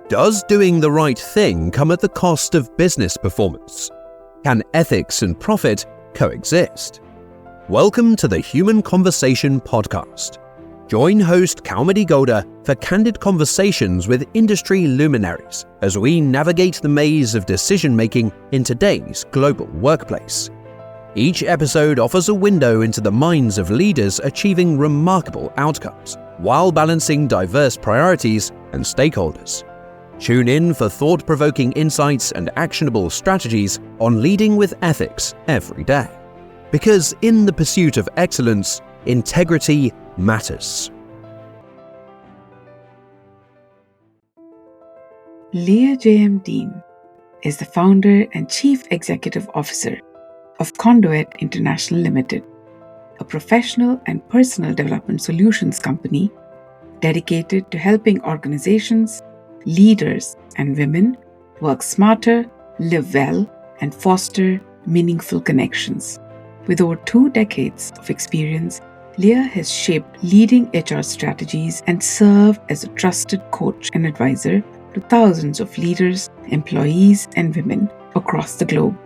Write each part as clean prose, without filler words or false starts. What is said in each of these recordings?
Does doing the right thing come at the cost of business performance? Can ethics and profit coexist? Welcome to the Human Conversation podcast. Join host Kaumadi Gowda for candid conversations with industry luminaries as we navigate the maze of decision-making in today's global workplace. Each episode offers a window into the minds of leaders achieving remarkable outcomes while balancing diverse priorities and stakeholders. Tune in for thought-provoking insights and actionable strategies on leading with ethics every day. Because in the pursuit of excellence, integrity matters. Leah JM Dean is the founder and chief executive officer of Conduit International Limited, a professional and personal development solutions company dedicated to helping organizations, leaders, and women work smarter, live well, and foster meaningful connections. With over 2 decades of experience, Leah has shaped leading HR strategies and served as a trusted coach and advisor to thousands of leaders, employees, and women across the globe.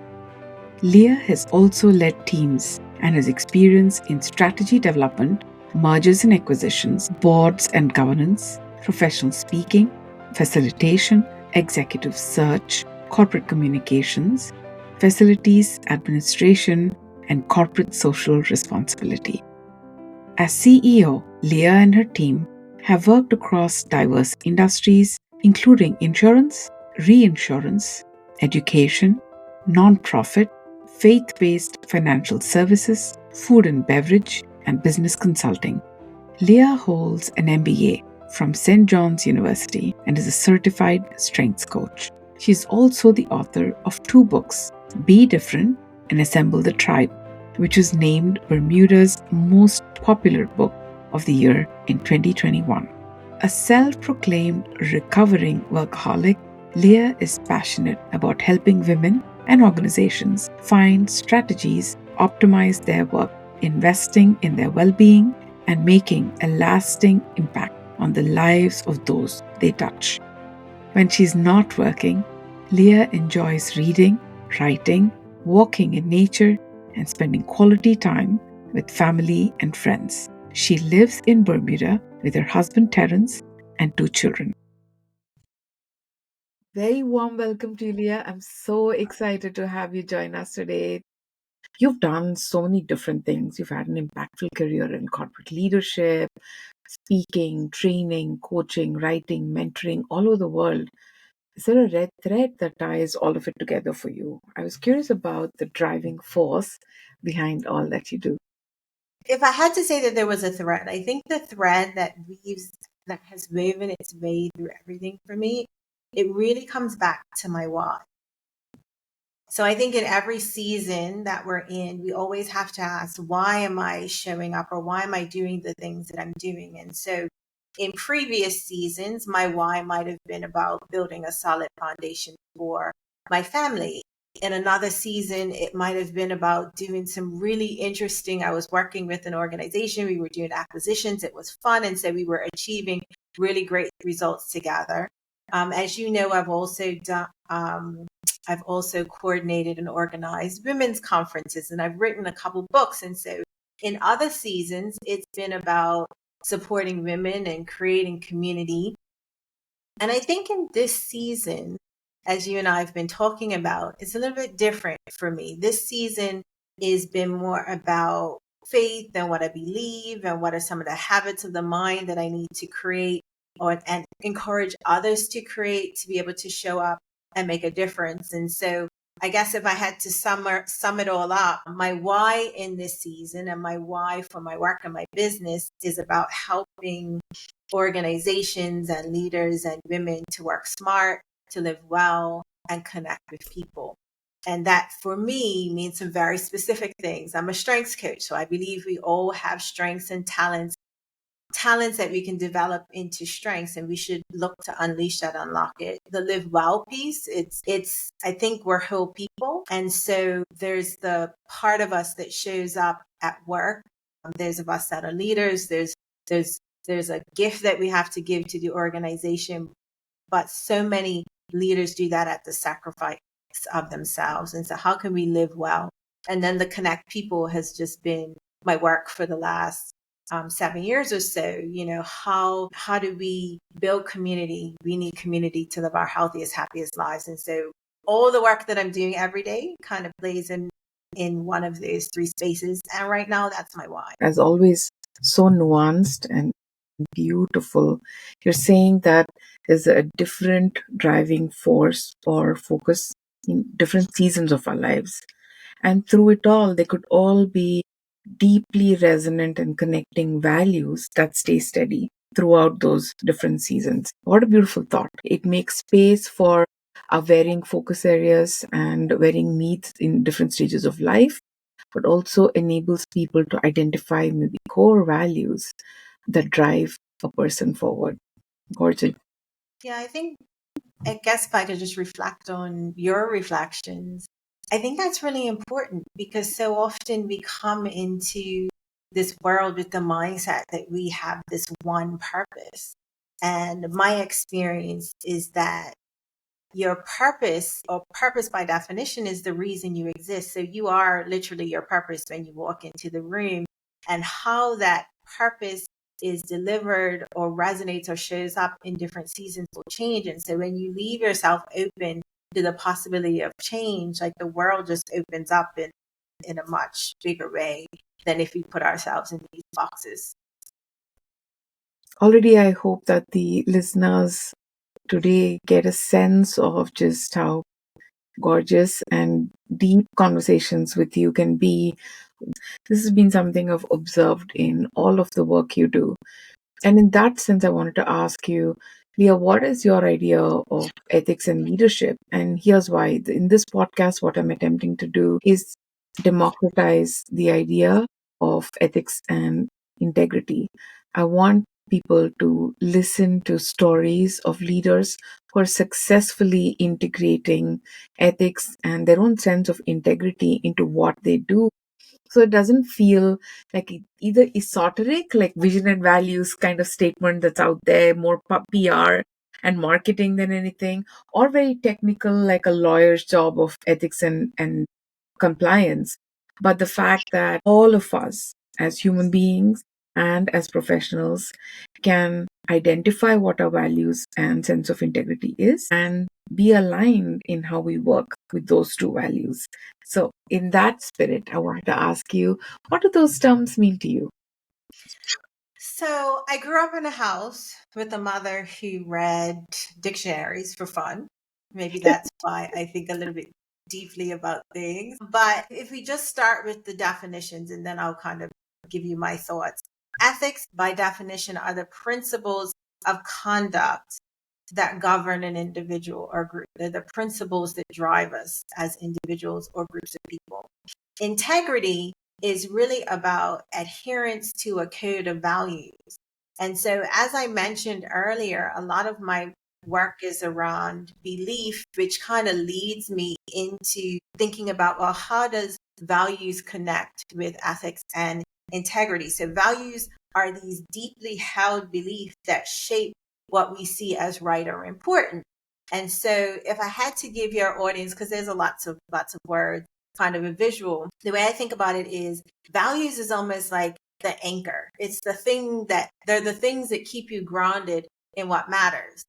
Leah has also led teams and has experience in strategy development, mergers and acquisitions, boards and governance, professional speaking, facilitation, executive search, corporate communications, facilities administration, and corporate social responsibility. As CEO, Leah and her team have worked across diverse industries, including insurance, reinsurance, education, non-profit, faith-based financial services, food and beverage, and business consulting. Leah holds an MBA from St. John's University and is a certified strengths coach. She is also the author of 2 books, Be Different and Assemble the Tribe, which was named Bermuda's most popular book of the year in 2021. A self-proclaimed recovering workaholic, Leah is passionate about helping women and organizations find strategies, optimize their work, investing in their well-being, and making a lasting impact on the lives of those they touch. When she's not working, Leah enjoys reading, writing, walking in nature, and spending quality time with family and friends. She lives in Bermuda with her husband Terence and 2 children. Very warm welcome to you, Leah. I'm so excited to have you join us today. You've done so many different things. You've had an impactful career in corporate leadership, speaking, training, coaching, writing, mentoring all over the world. Is there a red thread that ties all of it together for you? I was curious about the driving force behind all that you do. If I had to say that there was a thread, I think the thread that has woven its way through everything for me, it really comes back to my why. So I think in every season that we're in, we always have to ask, why am I showing up, or why am I doing the things that I'm doing? And so in previous seasons, my why might have been about building a solid foundation for my family. In another season, it might have been about doing some really interesting, I was working with an organization, we were doing acquisitions, it was fun. And so we were achieving really great results together. As you know, I've also coordinated and organized women's conferences, and I've written a couple books. And so in other seasons, it's been about supporting women and creating community. And I think in this season, as you and I have been talking about, it's a little bit different for me. This season has been more about faith and what I believe and what are some of the habits of the mind that I need to create and encourage others to create to be able to show up and make a difference. And so I guess if I had to sum it all up, my why in this season and my why for my work and my business is about helping organizations and leaders and women to work smart, to live well, and connect with people. And that for me means some very specific things. I'm a strengths coach, so I believe we all have strengths and talents that we can develop into strengths, and we should look to unleash that, unlock it. The live well piece, it's I think we're whole people. And so there's the part of us that shows up at work. There's of us that are leaders. There's a gift that we have to give to the organization. but so many leaders do that at the sacrifice of themselves. And so how can we live well? And then the Connect People has just been my work for the last 7 years or so. How do we build community? We need community to live our healthiest, happiest lives. And so all the work that I'm doing every day kind of plays in one of those three spaces. And right now, that's my why. As always, so nuanced and beautiful. You're saying that there's a different driving force or focus in different seasons of our lives. And through it all, they could all be deeply resonant and connecting values that stay steady throughout those different seasons. What a beautiful thought. It makes space for our varying focus areas and varying needs in different stages of life, but also enables people to identify maybe core values that drive a person forward. Gorgeous. Yeah, I guess if I could just reflect on your reflections, I think that's really important because so often we come into this world with the mindset that we have this one purpose. And my experience is that your purpose, or purpose by definition, is the reason you exist. So you are literally your purpose when you walk into the room, and how that purpose is delivered or resonates or shows up in different seasons will change. And so when you leave yourself open to the possibility of change, like the world just opens up in a much bigger way than if we put ourselves in these boxes. Already, I hope that the listeners today get a sense of just how gorgeous and deep conversations with you can be. This has been something I've observed in all of the work you do. And in that sense, I wanted to ask you, Leah, what is your idea of ethics and leadership? And here's why. In this podcast, what I'm attempting to do is democratize the idea of ethics and integrity. I want people to listen to stories of leaders who are successfully integrating ethics and their own sense of integrity into what they do. So it doesn't feel like either esoteric, like vision and values kind of statement that's out there, more PR and marketing than anything, or very technical, like a lawyer's job of ethics and compliance. But the fact that all of us as human beings and as professionals can identify what our values and sense of integrity is and be aligned in how we work with those two values. So, in that spirit, I wanted to ask you, what do those terms mean to you? So I grew up in a house with a mother who read dictionaries for fun. Maybe that's why I think a little bit deeply about things. But if we just start with the definitions, and then I'll kind of give you my thoughts. Ethics, by definition, are the principles of conduct that govern an individual or group. They're the principles that drive us as individuals or groups of people. Integrity is really about adherence to a code of values. And so, as I mentioned earlier, a lot of my work is around belief, which kind of leads me into thinking about, well, how does values connect with ethics and integrity? So values are these deeply held beliefs that shape what we see as right or important. And so if I had to give your audience, because there's lots of words, kind of a visual, the way I think about it is values is almost like the anchor. It's the thing that they're the things that keep you grounded in what matters.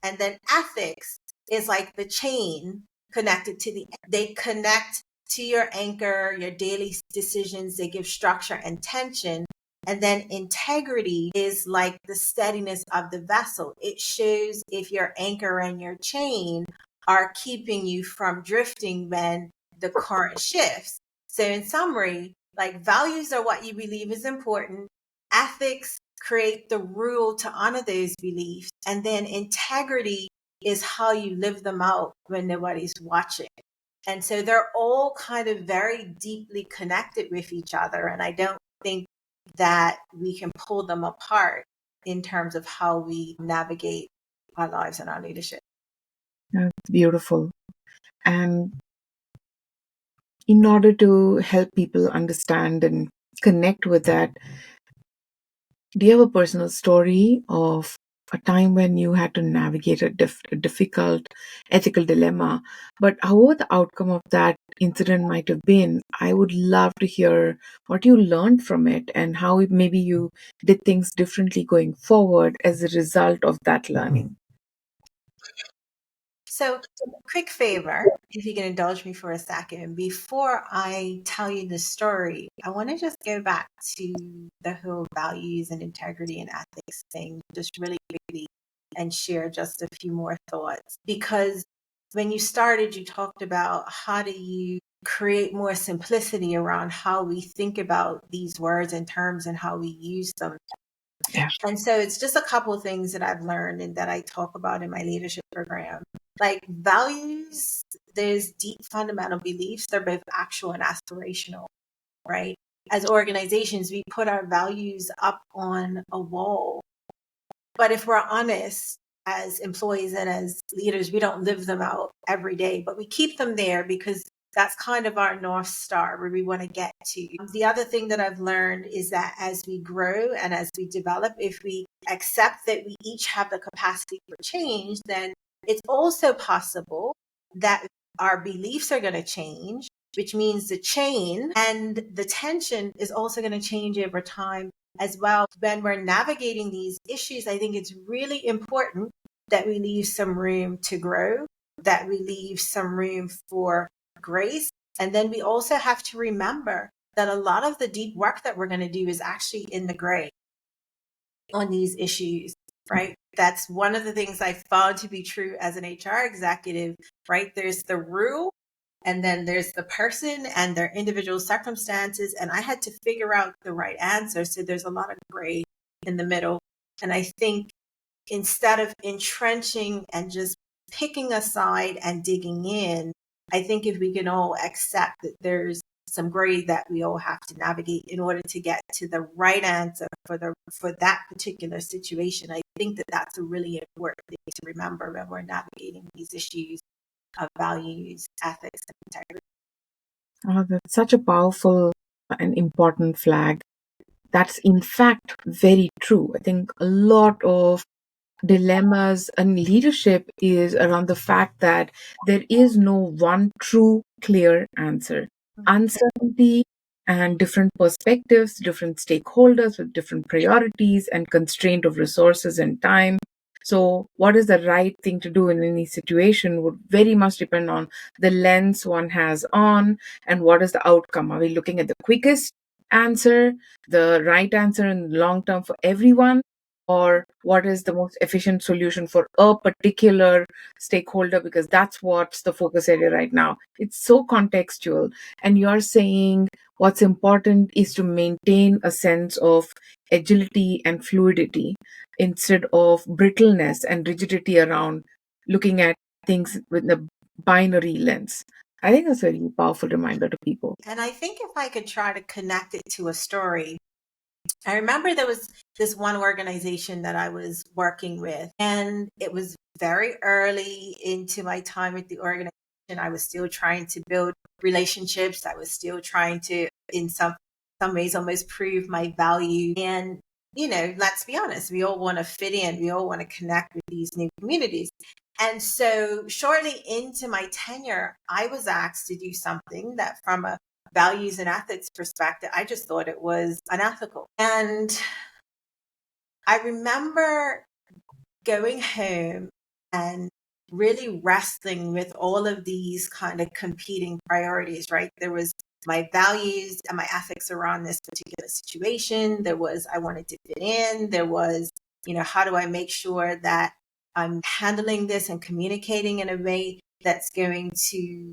And then ethics is like the chain connected to they connect to your anchor, your daily decisions. They give structure and tension. And then integrity is like the steadiness of the vessel. It shows if your anchor and your chain are keeping you from drifting when the current shifts. So in summary, like values are what you believe is important. Ethics create the rule to honor those beliefs. And then integrity is how you live them out when nobody's watching. And so they're all kind of very deeply connected with each other. And I don't think that we can pull them apart in terms of how we navigate our lives and our leadership. That's beautiful. And in order to help people understand and connect with that, do you have a personal story of a time when you had to navigate a difficult ethical dilemma. But however the outcome of that incident might have been, I would love to hear what you learned from it and how maybe you did things differently going forward as a result of that learning. So, quick favor, if you can indulge me for a second, before I tell you the story, I want to just go back to the whole values and integrity and ethics thing, just really quickly, and share just a few more thoughts. Because when you started, you talked about how do you create more simplicity around how we think about these words and terms and how we use them. Yeah. And so it's just a couple of things that I've learned and that I talk about in my leadership program. Like values, there's deep fundamental beliefs. They're both actual and aspirational, right? As organizations, we put our values up on a wall. But if we're honest, as employees and as leaders, we don't live them out every day, but we keep them there because that's kind of our North Star where we want to get to. The other thing that I've learned is that as we grow and as we develop, if we accept that we each have the capacity for change, then it's also possible that our beliefs are going to change, which means the chain and the tension is also going to change over time as well. When we're navigating these issues, I think it's really important that we leave some room to grow, that we leave some room for grace. And then we also have to remember that a lot of the deep work that we're going to do is actually in the gray on these issues, right? That's one of the things I found to be true as an HR executive, right? There's the rule, and then there's the person and their individual circumstances. And I had to figure out the right answer. So there's a lot of gray in the middle. And I think instead of entrenching and just picking a side and digging in, I think if we can all accept that there's some gray that we all have to navigate in order to get to the right answer for that particular situation, I think that that's a really important thing to remember when we're navigating these issues of values, ethics, and integrity. Oh, that's such a powerful and important flag. That's in fact very true. I think a lot of dilemmas and leadership is around the fact that there is no one true clear answer. Uncertainty and different perspectives, different stakeholders with different priorities and constraint of resources and time. So what is the right thing to do in any situation would very much depend on the lens one has on and what is the outcome. Are we looking at the quickest answer, the right answer in the long term for everyone? Or what is the most efficient solution for a particular stakeholder, because that's what's the focus area right now. It's so contextual. And you're saying what's important is to maintain a sense of agility and fluidity instead of brittleness and rigidity around looking at things with a binary lens. I think that's a very powerful reminder to people. And I think if I could try to connect it to a story, I remember there was this one organization that I was working with, and it was very early into my time at the organization. I was still trying to build relationships. I was still trying to, in some ways, almost prove my value. And, let's be honest, we all want to fit in. We all want to connect with these new communities. And so shortly into my tenure, I was asked to do something that from a values and ethics perspective, I just thought it was unethical. And I remember going home and really wrestling with all of these kind of competing priorities, right? There was my values and my ethics around this particular situation. There was, I wanted to fit in. There was, how do I make sure that I'm handling this and communicating in a way that's going to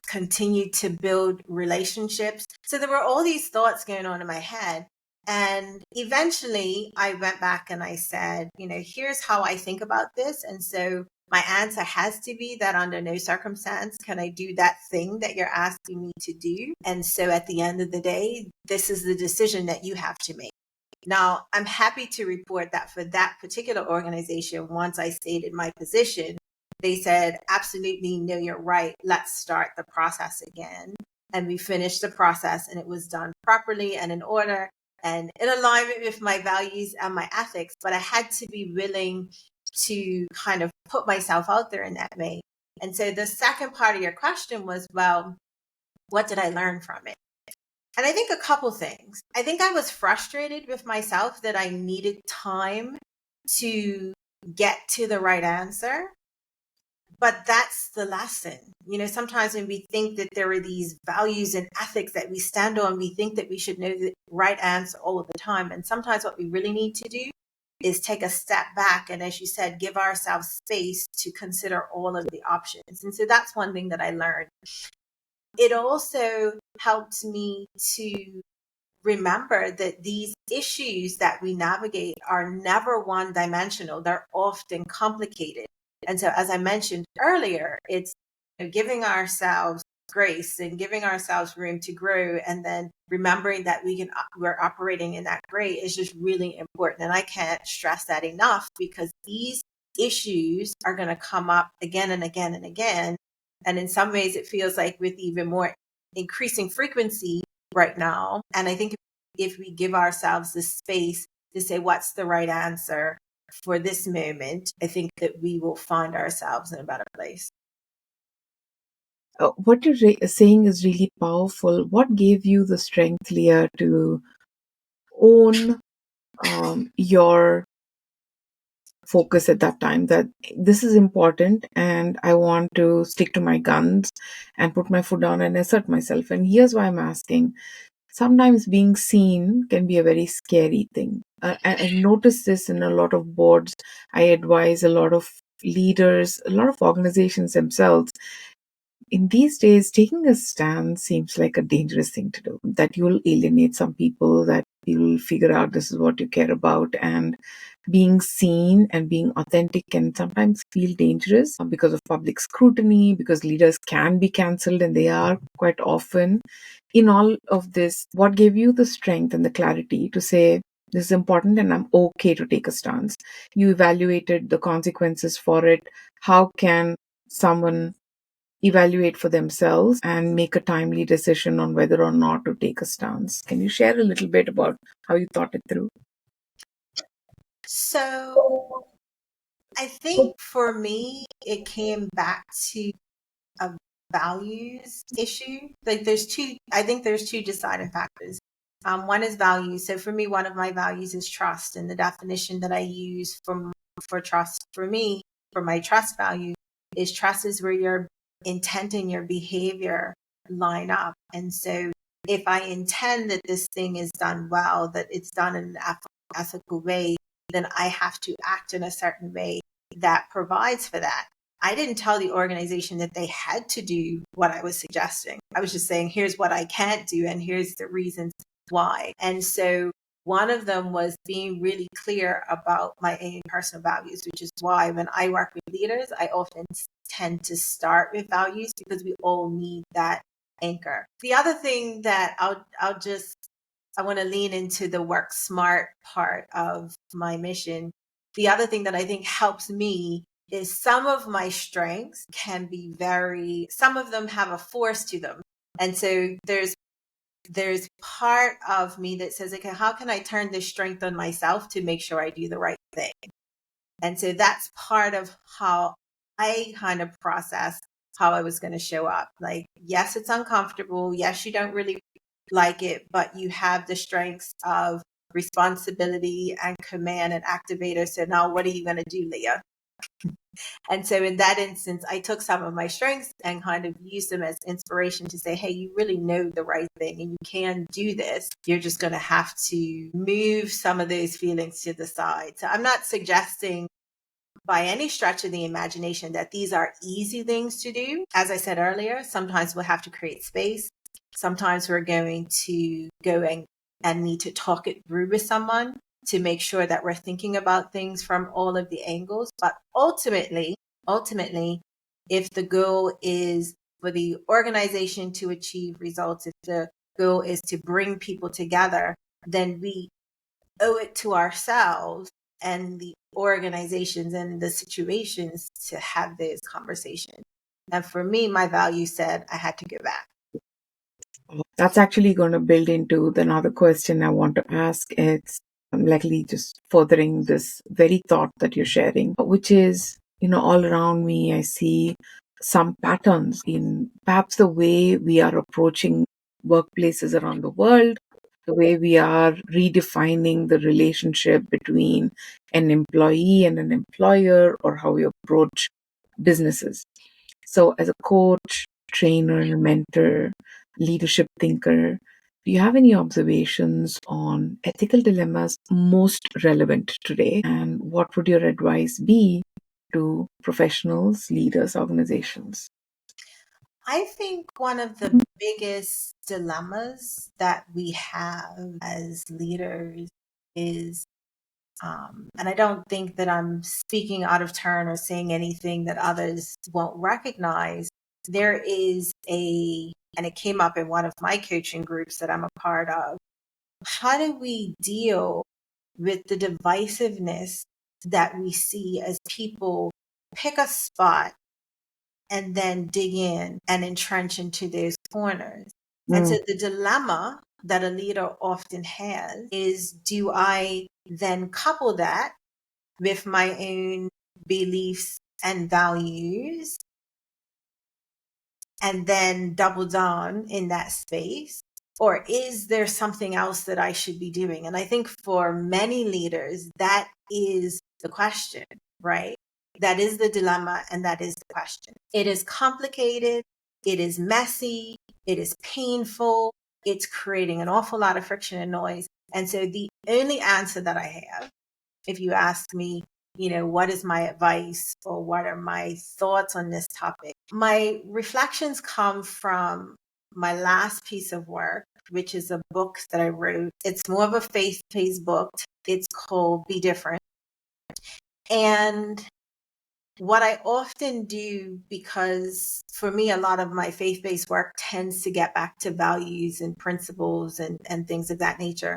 continue to build relationships. So there were all these thoughts going on in my head. And eventually I went back and I said, here's how I think about this. And so my answer has to be that under no circumstance can I do that thing that you're asking me to do. And so at the end of the day, this is the decision that you have to make. Now, I'm happy to report that for that particular organization, once I stated my position, they said, absolutely, no, you're right. Let's start the process again. And we finished the process and it was done properly and in order. and in alignment with my values and my ethics, but I had to be willing to kind of put myself out there in that way. And so the second part of your question was, well, what did I learn from it? And I think a couple things. I think I was frustrated with myself that I needed time to get to the right answer. But that's the lesson. You know, sometimes when we think that there are these values and ethics that we stand on, we think that we should know the right answer all of the time. And sometimes what we really need to do is take a step back and, as you said, give ourselves space to consider all of the options. And so that's one thing that I learned. It also helped me to remember that these issues that we navigate are never one dimensional. They're often complicated. And so, as I mentioned earlier, it's giving ourselves grace and giving ourselves room to grow, and then remembering that we're operating in that gray is just really important. And I can't stress that enough, because these issues are going to come up again and again and again. And in some ways, it feels like with even more increasing frequency right now. And I think if we give ourselves the space to say, what's the right answer for this moment, I think that we will find ourselves in a better place. What you're saying is really powerful. What gave you the strength, Leah, to own your focus at that time, that this is important and I want to stick to my guns and put my foot down and assert myself? And here's why I'm asking. Sometimes being seen can be a very scary thing. I've noticed this in a lot of boards. I advise a lot of leaders, a lot of organizations themselves. In these days, taking a stand seems like a dangerous thing to do, that you'll alienate some people, that you'll figure out this is what you care about. And being seen and being authentic can sometimes feel dangerous because of public scrutiny, because leaders can be cancelled, and they are quite often. In all of this, what gave you the strength and the clarity to say, this is important and I'm okay to take a stance? You evaluated the consequences for it. How can someone evaluate for themselves and make a timely decision on whether or not to take a stance? Can you share a little bit about how you thought it through? So I think for me, it came back to a values issue. Like I think there's two deciding factors. One is values. So for me, one of my values is trust. And the definition that I use for trust for me, for my trust value, is trust is where your intent and your behavior line up. And so if I intend that this thing is done well, that it's done in an ethical way, then I have to act in a certain way that provides for that. I didn't tell the organization that they had to do what I was suggesting. I was just saying, here's what I can't do, and here's the reasons why. And so one of them was being really clear about my own personal values, which is why when I work with leaders, I often tend to start with values, because we all need that anchor. The other thing that I want to lean into the work smart part of my mission. The other thing that I think helps me is some of my strengths can be some of them have a force to them. And so there's part of me that says, okay, how can I turn this strength on myself to make sure I do the right thing? And so that's part of how I kind of process how I was going to show up. Like, yes, it's uncomfortable. Yes, you don't really like it, but you have the strengths of responsibility and command and activator. So now what are you going to do, Leah? And so in that instance, I took some of my strengths and kind of used them as inspiration to say, hey, you really know the right thing and you can do this. You're just going to have to move some of those feelings to the side. So I'm not suggesting by any stretch of the imagination that these are easy things to do. As I said earlier, sometimes we'll have to create space. Sometimes we're going to go and need to talk it through with someone to make sure that we're thinking about things from all of the angles. But ultimately, if the goal is for the organization to achieve results, if the goal is to bring people together, then we owe it to ourselves and the organizations and the situations to have this conversation. And for me, my value said I had to go back. That's actually going to build into the another question I want to ask. It's likely just furthering this very thought that you're sharing, which is, all around me, I see some patterns in perhaps the way we are approaching workplaces around the world, the way we are redefining the relationship between an employee and an employer, or how we approach businesses. So, as a coach, trainer, mentor, leadership thinker, do you have any observations on ethical dilemmas most relevant today? And what would your advice be to professionals, leaders, organizations? I think one of the biggest dilemmas that we have as leaders is, and I don't think that I'm speaking out of turn or saying anything that others won't recognize. There is and it came up in one of my coaching groups that I'm a part of. How do we deal with the divisiveness that we see as people pick a spot and then dig in and entrench into those corners? And so Mm, the dilemma that a leader often has is, do I then couple that with my own beliefs and values and then double down in that space? Or is there something else that I should be doing? And I think for many leaders, that is the question, right? That is the dilemma, and that is the question. It is complicated, it is messy, it is painful, it's creating an awful lot of friction and noise. And so the only answer that I have, if you ask me, what is my advice or what are my thoughts on this topic? My reflections come from my last piece of work, which is a book that I wrote. It's more of a faith-based book. It's called Be Different. And what I often do, because for me, a lot of my faith-based work tends to get back to values and principles and things of that nature,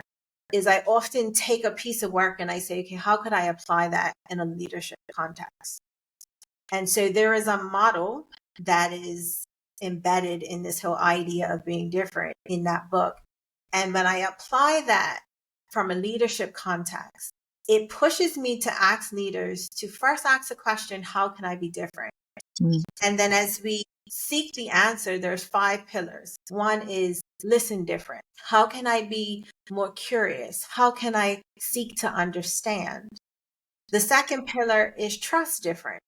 is I often take a piece of work and I say, okay, how could I apply that in a leadership context? And so there is a model that is embedded in this whole idea of being different in that book. And when I apply that from a leadership context, it pushes me to ask leaders to first ask the question, how can I be different? mm, And then as we seek the answer, there's 5 pillars. One is listen different. How can I be more curious? How can I seek to understand? The second pillar is trust different.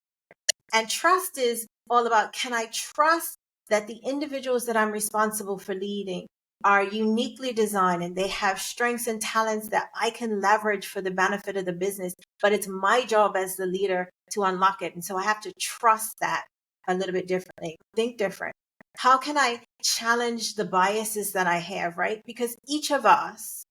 And trust is all about, can I trust that the individuals that I'm responsible for leading are uniquely designed and they have strengths and talents that I can leverage for the benefit of the business, but it's my job as the leader to unlock it. And so I have to trust that a little bit differently, think different. How can I challenge the biases that I have, right? Because each of us,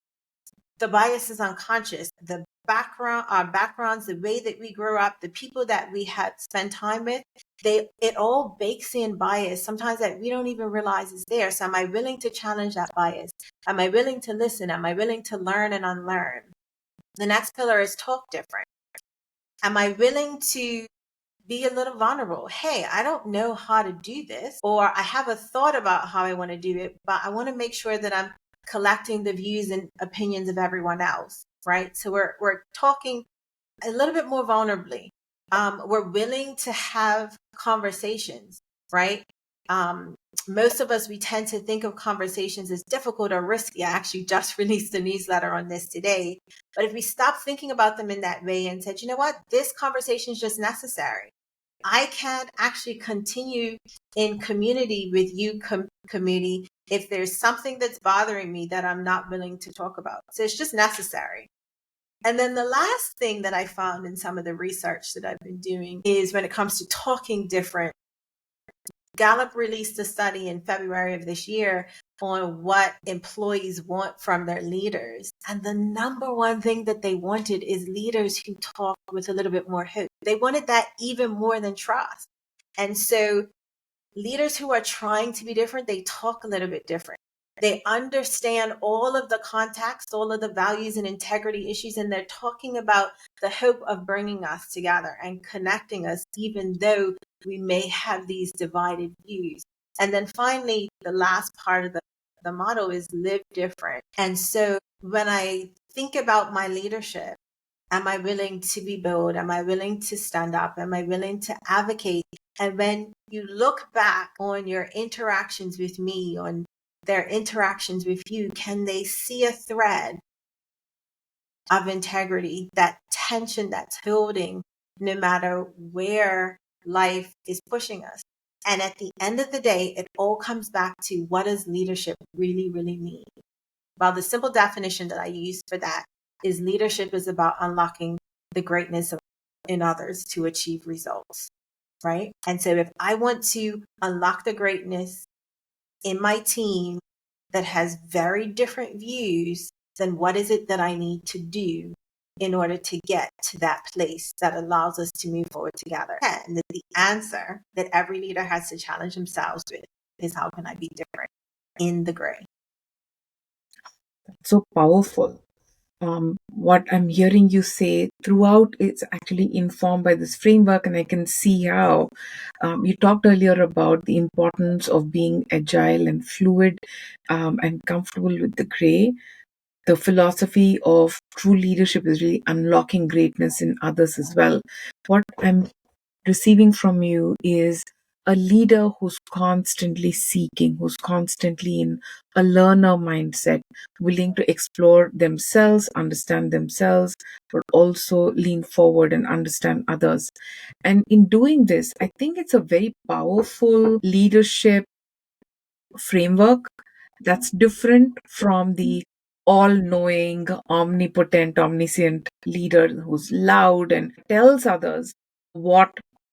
the bias is unconscious. The background, our backgrounds, the way that we grew up, the people that we had spent time with, it all bakes in bias, sometimes that we don't even realize is there. So am I willing to challenge that bias? Am I willing to listen? Am I willing to learn and unlearn? The next pillar is talk different. Am I willing to be a little vulnerable? Hey, I don't know how to do this, or I have a thought about how I want to do it, but I want to make sure that I'm collecting the views and opinions of everyone else, right? So we're talking a little bit more vulnerably. We're willing to have conversations, right? Most of us, we tend to think of conversations as difficult or risky. I actually just released a newsletter on this today. But if we stop thinking about them in that way and said, you know what, this conversation is just necessary. I can't actually continue in community with you, community, if there's something that's bothering me that I'm not willing to talk about. So it's just necessary. And then the last thing that I found in some of the research that I've been doing is when it comes to talking different. Gallup released a study in February of this year on what employees want from their leaders. And the number one thing that they wanted is leaders who talk with a little bit more hope. They wanted that even more than trust. And so leaders who are trying to be different, they talk a little bit different. They understand all of the context, all of the values and integrity issues, and they're talking about the hope of bringing us together and connecting us, even though we may have these divided views. And then finally, the last part of The motto is live different. And so when I think about my leadership, am I willing to be bold? Am I willing to stand up? Am I willing to advocate? And when you look back on your interactions with me, on their interactions with you, can they see a thread of integrity, that tension that's building no matter where life is pushing us? And at the end of the day, it all comes back to, what does leadership really, really mean? Well, the simple definition that I use for that is, leadership is about unlocking the greatness in others to achieve results, right? And so if I want to unlock the greatness in my team that has very different views, then what is it that I need to do in order to get to that place that allows us to move forward together? And the answer that every leader has to challenge themselves with is, how can I be different in the gray? So powerful. What I'm hearing you say throughout, it's actually informed by this framework, and I can see how you talked earlier about the importance of being agile and fluid, and comfortable with the gray. The philosophy of true leadership is really unlocking greatness in others as well. What I'm receiving from you is a leader who's constantly seeking, who's constantly in a learner mindset, willing to explore themselves, understand themselves, but also lean forward and understand others. And in doing this, I think it's a very powerful leadership framework that's different from the all knowing, omnipotent, omniscient leader who's loud and tells others what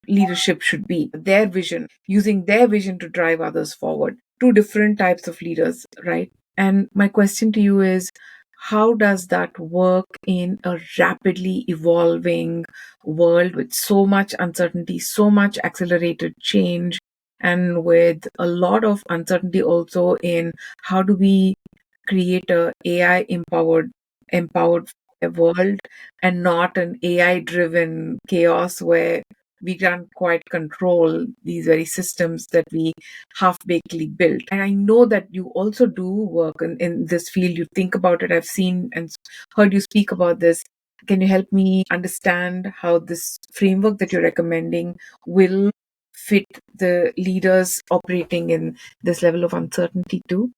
leadership should be, their vision, using their vision to drive others forward. Two different types of leaders, right? And my question to you is, how does that work in a rapidly evolving world with so much uncertainty, so much accelerated change, and with a lot of uncertainty also in how do we create a AI empowered world, and not an AI driven chaos where we can't quite control these very systems that we half bakedly built. And I know that you also do work in this field. You think about it. I've seen and heard you speak about this. Can you help me understand how this framework that you're recommending will fit the leaders operating in this level of uncertainty too?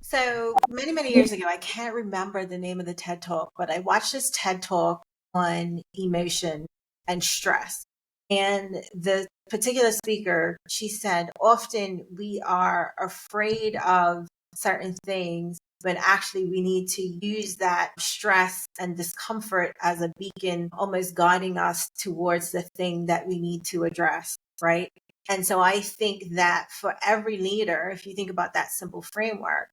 So many, many years ago, I can't remember the name of the TED Talk, but I watched this TED Talk on emotion and stress. And the particular speaker, she said, often we are afraid of certain things when actually we need to use that stress and discomfort as a beacon, almost guiding us towards the thing that we need to address, right? And so I think that for every leader, if you think about that simple framework,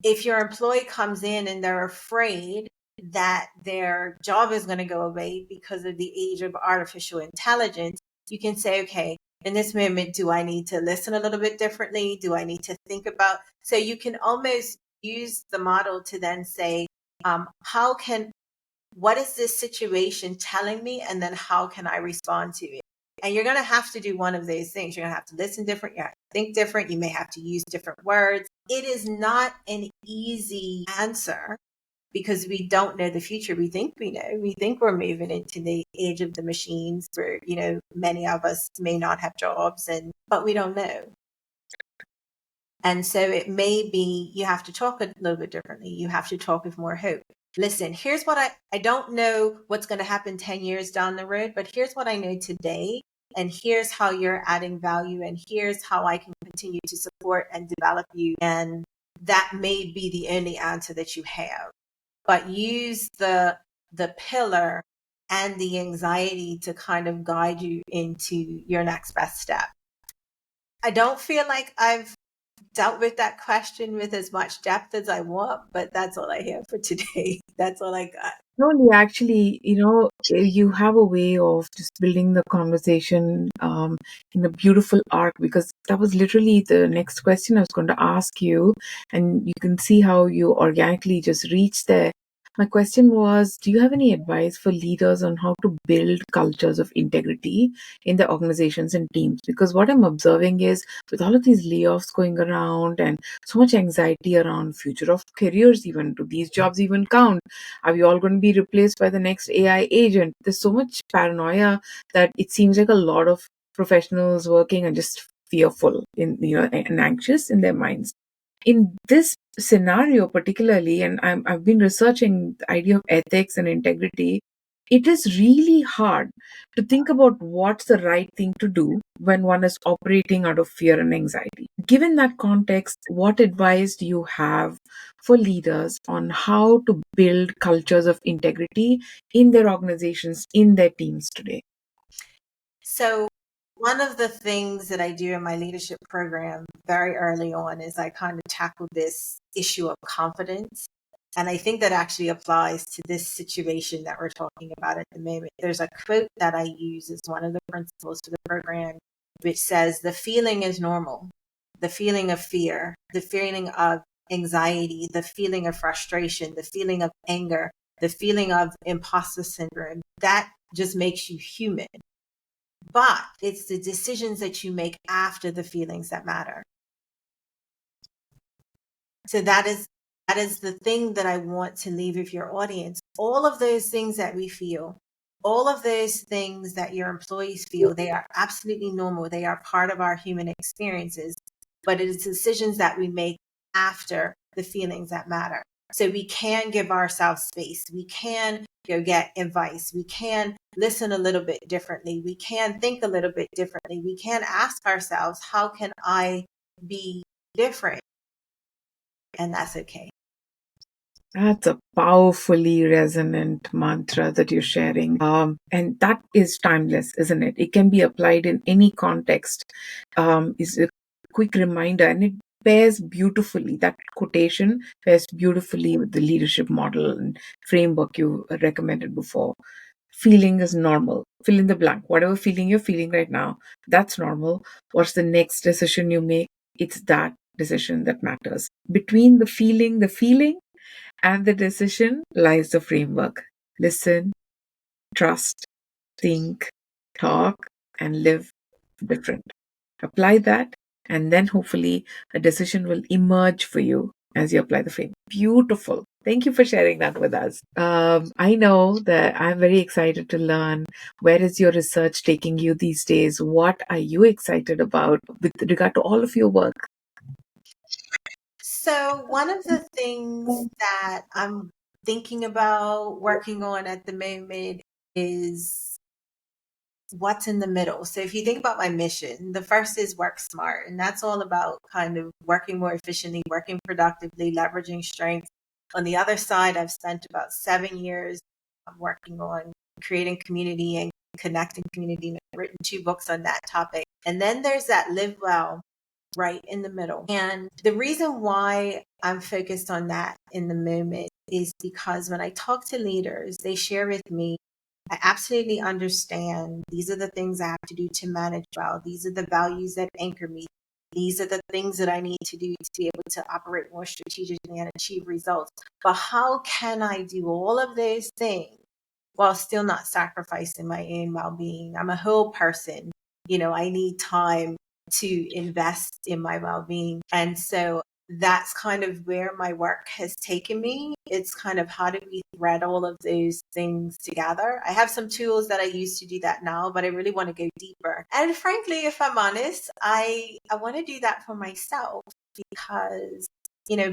if your employee comes in and they're afraid that their job is going to go away because of the age of artificial intelligence, you can say, okay, in this moment, do I need to listen a little bit differently? Do I need to think about? So you can almost use the model to then say, what is this situation telling me? And then how can I respond to it? And you're going to have to do one of those things. You're going to have to listen different. You have to think different. You may have to use different words. It is not an easy answer because we don't know the future. We think we know. We think we're moving into the age of the machines where, many of us may not have jobs, but we don't know. And so it may be you have to talk a little bit differently. You have to talk with more hope. Listen, here's what I don't know what's going to happen 10 years down the road, but here's what I know today. And here's how you're adding value. And here's how I can continue to support and develop you. And that may be the only answer that you have. But use the pillar and the anxiety to kind of guide you into your next best step. I don't feel like I've dealt with that question with as much depth as I want, but that's all I have for today. That's all I got. No, actually, you have a way of just building the conversation in a beautiful arc, because that was literally the next question I was going to ask you. And you can see how you organically just reached there. My question was, do you have any advice for leaders on how to build cultures of integrity in their organizations and teams? Because what I'm observing is with all of these layoffs going around and so much anxiety around future of careers, even do these jobs even count? Are we all going to be replaced by the next AI agent? There's so much paranoia that it seems like a lot of professionals working are just fearful and anxious in their minds. In this scenario particularly, and I've been researching the idea of ethics and integrity, it is really hard to think about what's the right thing to do when one is operating out of fear and anxiety. Given that context, what advice do you have for leaders on how to build cultures of integrity in their organizations, in their teams today? So, one of the things that I do in my leadership program very early on is I kind of tackle this issue of confidence. And I think that actually applies to this situation that we're talking about at the moment. There's a quote that I use as one of the principles for the program, which says, the feeling is normal. The feeling of fear, the feeling of anxiety, the feeling of frustration, the feeling of anger, the feeling of imposter syndrome, that just makes you human. But it's the decisions that you make after the feelings that matter. So that is the thing that I want to leave with your audience. All of those things that we feel, all of those things that your employees feel, they are absolutely normal. They are part of our human experiences, but it is decisions that we make after the feelings that matter. So we can give ourselves space. We can get advice. We can listen a little bit differently. We can think a little bit differently. We can ask ourselves, how can I be different? And that's okay. That's a powerfully resonant mantra that you're sharing. And that is timeless, isn't it? It can be applied in any context. Is a quick reminder, and it pairs beautifully. That quotation pairs beautifully with the leadership model and framework you recommended before. Feeling is normal. Fill in the blank. Whatever feeling you're feeling right now, that's normal. What's the next decision you make? It's that decision that matters. Between the feeling, and the decision lies the framework. Listen, trust, think, talk, and live different. Apply that, and then hopefully a decision will emerge for you as you apply the framework. Beautiful. Thank you for sharing that with us. I know that I'm very excited to learn where is your research taking you these days? What are you excited about with regard to all of your work? So one of the things that I'm thinking about working on at the moment is what's in the middle. So if you think about my mission, the first is work smart, and that's all about kind of working more efficiently, working productively, leveraging strengths. On the other side, I've spent about 7 years working on creating community and connecting community, and I've written 2 books on that topic. And then there's that live well right in the middle. And the reason why I'm focused on that in the moment is because when I talk to leaders, they share with me, I absolutely understand these are the things I have to do to manage well. These are the values that anchor me. These are the things that I need to do to be able to operate more strategically and achieve results. But how can I do all of those things while still not sacrificing my own well-being? I'm a whole person. I need time to invest in my well-being. And so that's kind of where my work has taken me. It's kind of how do we thread all of those things together? I have some tools that I use to do that now, but I really want to go deeper. And frankly, if I'm honest, I want to do that for myself because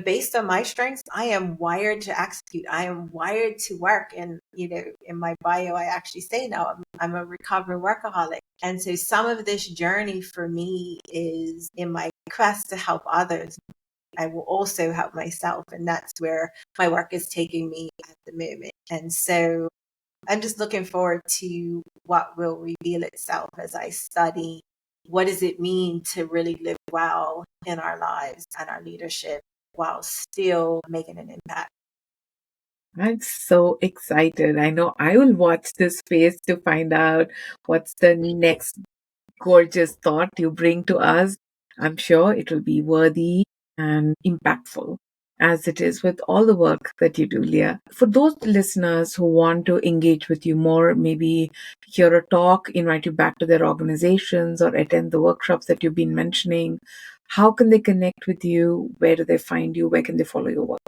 based on my strengths, I am wired to execute. I am wired to work. And, in my bio, I actually say now I'm a recovering workaholic. And so some of this journey for me is in my quest to help others. I will also help myself. And that's where my work is taking me at the moment. And so I'm just looking forward to what will reveal itself as I study what does it mean to really live well in our lives and our leadership while still making an impact. I'm so excited. I know I will watch this space to find out what's the next gorgeous thought you bring to us. I'm sure it will be worthy and impactful. as it is with all the work that you do, Leah. For those listeners who want to engage with you more, maybe hear a talk, invite you back to their organizations, or attend the workshops that you've been mentioning, how can they connect with you? Where do they find you? Where can they follow your work?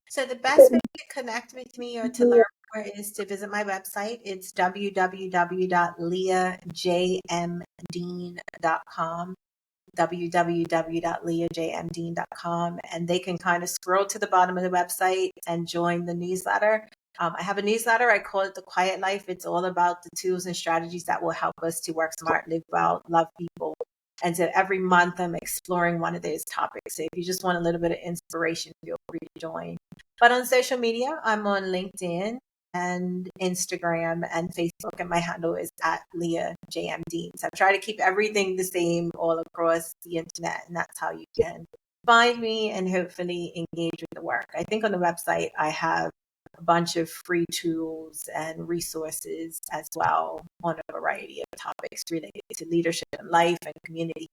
So the best way to connect with me or to learn more is to visit my website. It's www.leahjmdean.com, www.leahjmdean.com, and they can kind of scroll to the bottom of the website and join the newsletter. I have a newsletter. I call it The Quiet Life. It's all about the tools and strategies that will help us to work smart, live well, love people. And so every month I'm exploring one of those topics. So if you just want a little bit of inspiration, feel free to join. But on social media, I'm on LinkedIn and Instagram and Facebook, and my handle is at Leah JM Dean. So I try to keep everything the same all across the internet, and that's how you can find me and hopefully engage with the work. I think on the website I have a bunch of free tools and resources as well on a variety of topics related to leadership and life and community.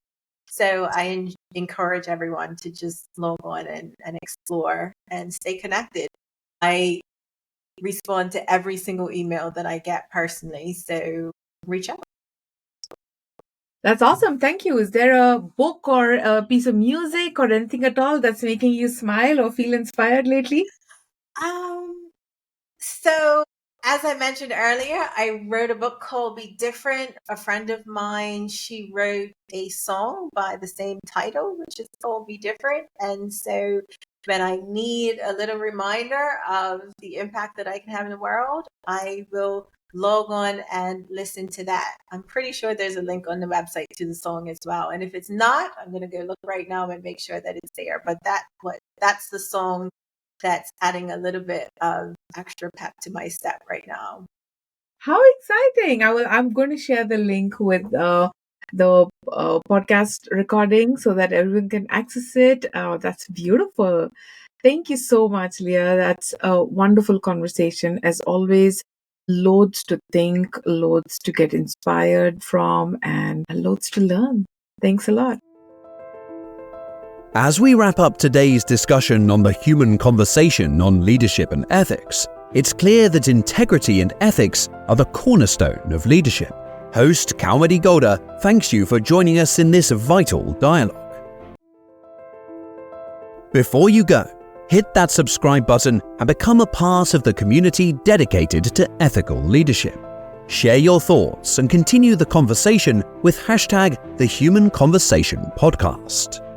So I encourage everyone to just log on and explore and stay connected. I respond to every single email that I get personally, so reach out. That's awesome. Thank you. Is there a book or a piece of music or anything at all that's making you smile or feel inspired lately? So as I mentioned earlier, I wrote a book called Be Different. A friend of mine, she wrote a song by the same title, which is called Be Different. And so when I need a little reminder of the impact that I can have in the world, I will log on and listen to that. I'm pretty sure there's a link on the website to the song as well. And if it's not, I'm going to go look right now and make sure that it's there. But that's the song that's adding a little bit of extra pep to my step right now. How exciting! I'm going to share the link with the podcast recording so that everyone can access it. That's beautiful. Thank you so much, Leah. That's a wonderful conversation. As always, loads to think, loads to get inspired from, and loads to learn. Thanks a lot. As we wrap up today's discussion on the human conversation on leadership and ethics, it's clear that integrity and ethics are the cornerstone of leadership. Host Kaumadi Gowda thanks you for joining us in this vital dialogue. Before you go, hit that subscribe button and become a part of the community dedicated to ethical leadership. Share your thoughts and continue the conversation with #TheHumanConversationPodcast.